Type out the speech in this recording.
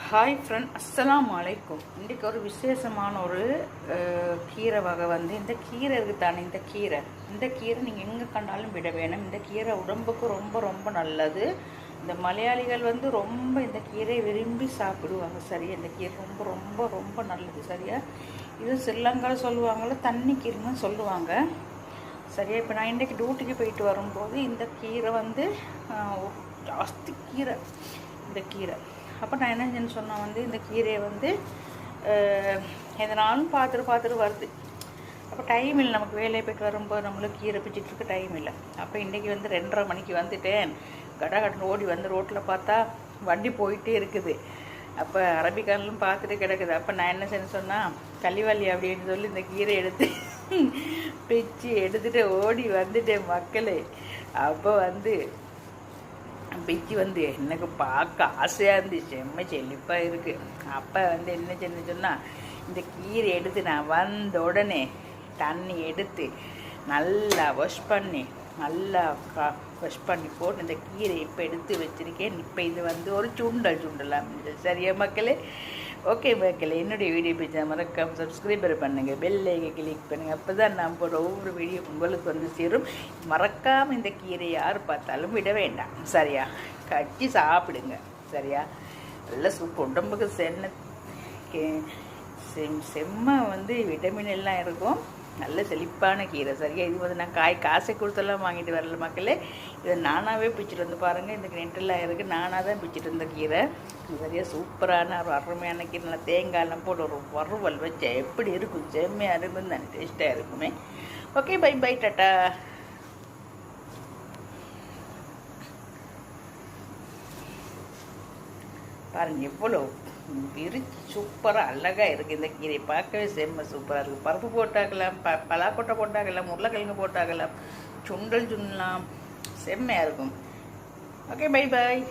Hi friend, அஸ்ஸலாமு அலைக்கும். இன்றைக்கி ஒரு விசேஷமான ஒரு கீரை வகை இந்த கீரை இருக்குது தானே, இந்த கீரை நீங்கள் எங்கே கண்டாலும் விட வேணும். இந்த கீரை உடம்புக்கு ரொம்ப ரொம்ப நல்லது. இந்த மலையாளிகள் ரொம்ப இந்த கீரையை விரும்பி சாப்பிடுவாங்க. சரியா, இந்த கீரை ரொம்ப ரொம்ப ரொம்ப நல்லது. சரியா, இது ஸ்ரீலங்காவில் சொல்லுவாங்கள்ல, தண்ணி கீரைன்னு சொல்லுவாங்க. சரியா, இப்போ நான் இன்றைக்கி டியூட்டிக்கு போயிட்டு வரும்போது இந்த கீரை ஜாஸ்தி கீரை, இந்த கீரை. அப்போ நான் என்ன சொன்னேன், இந்த கீரையை எதனாலும் பார்த்துட்டு வருது. அப்போ டைம் இல்லை, நமக்கு வேலையை போய்ட்டு வரும்போது நம்மளுக்கு கீரை பிச்சுட்ருக்கு டைம் இல்லை. அப்போ இன்றைக்கி 2:30 மணிக்கு வந்துட்டேன். கடகடன்னு ஓடி ரோட்டில் பார்த்தா வண்டி போயிட்டே இருக்குது. அப்போ அரபிக்கானலும் பார்த்துட்டு கிடக்குது. அப்போ நான் என்ன சொன்னால், களிவள்ளி அப்படின்னு சொல்லி இந்த கீரை எடுத்து பிச்சு எடுத்துகிட்டு ஓடி வந்துட்டேன் மக்களே. அப்போ பிச்சு எனக்கு பார்க்க ஆசையாக இருந்துச்சு, செம்ம செழிப்பாக இருக்குது. அப்போ என்ன சொன்னால், இந்த கீரை எடுத்து நான் வந்த உடனே தண்ணி எடுத்து நல்லா வாஷ் பண்ணி போட்டு இந்த கீரை இப்போ எடுத்து வச்சுருக்கேன். இப்போ இது ஒரு சுண்டலாக. சரியா மக்களே? ஓகே மக்களே, என்னுடைய வீடியோ பிடிச்சா மறக்காம சப்ஸ்கிரைபர் பண்ணுங்கள், பெல் ஐக்கனை கிளிக் பண்ணுங்கள். அப்போ தான் நான் போடுற ஒவ்வொரு வீடியோ உங்களுக்கு சேரும். மறக்காமல் இந்த கீரை யார் பார்த்தாலும் விட வேண்டாம். சரியா, கச்சி சாப்பிடுங்க. சரியா, நல்ல உடம்புக்கு செம்ம விட்டமின் எல்லாம் இருக்கும். நல்ல செழிப்பான கீரை. சரியா, இது நான் காசை கொடுத்தெல்லாம் வாங்கிட்டு வரல மக்களே. இதை நானாகவே பிச்சுட்டு பாருங்கள். இந்த நெட்டெல்லாம் இருக்குது, நானாக தான் பிச்சுட்டு இருந்த கீரை. சரியா, சூப்பரான ஒரு அருமையான கீரை. நல்லா தேங்காயெல்லாம் போட்டு ஒரு வறுவல் வச்சா எப்படி இருக்கும், செம்மையாக இருக்கும் தானே, டேஸ்ட்டாக இருக்குமே. Okay, bye bye, tata. பாருங்கள் எவ்வளோ விரிச்சு சூப்பராக அழகாக இருக்குது. இந்த கீரை பார்க்கவே செம்ம சூப்பராக இருக்குது. பருப்பு போட்டாக்கலாம், பலாக்கொட்டை போட்டாக்கலாம், உருளைக்கிழங்கு போட்டாக்கலாம், சுண்டல் சுண்ணலாம், செம்மையாக இருக்கும். Okay, bye bye.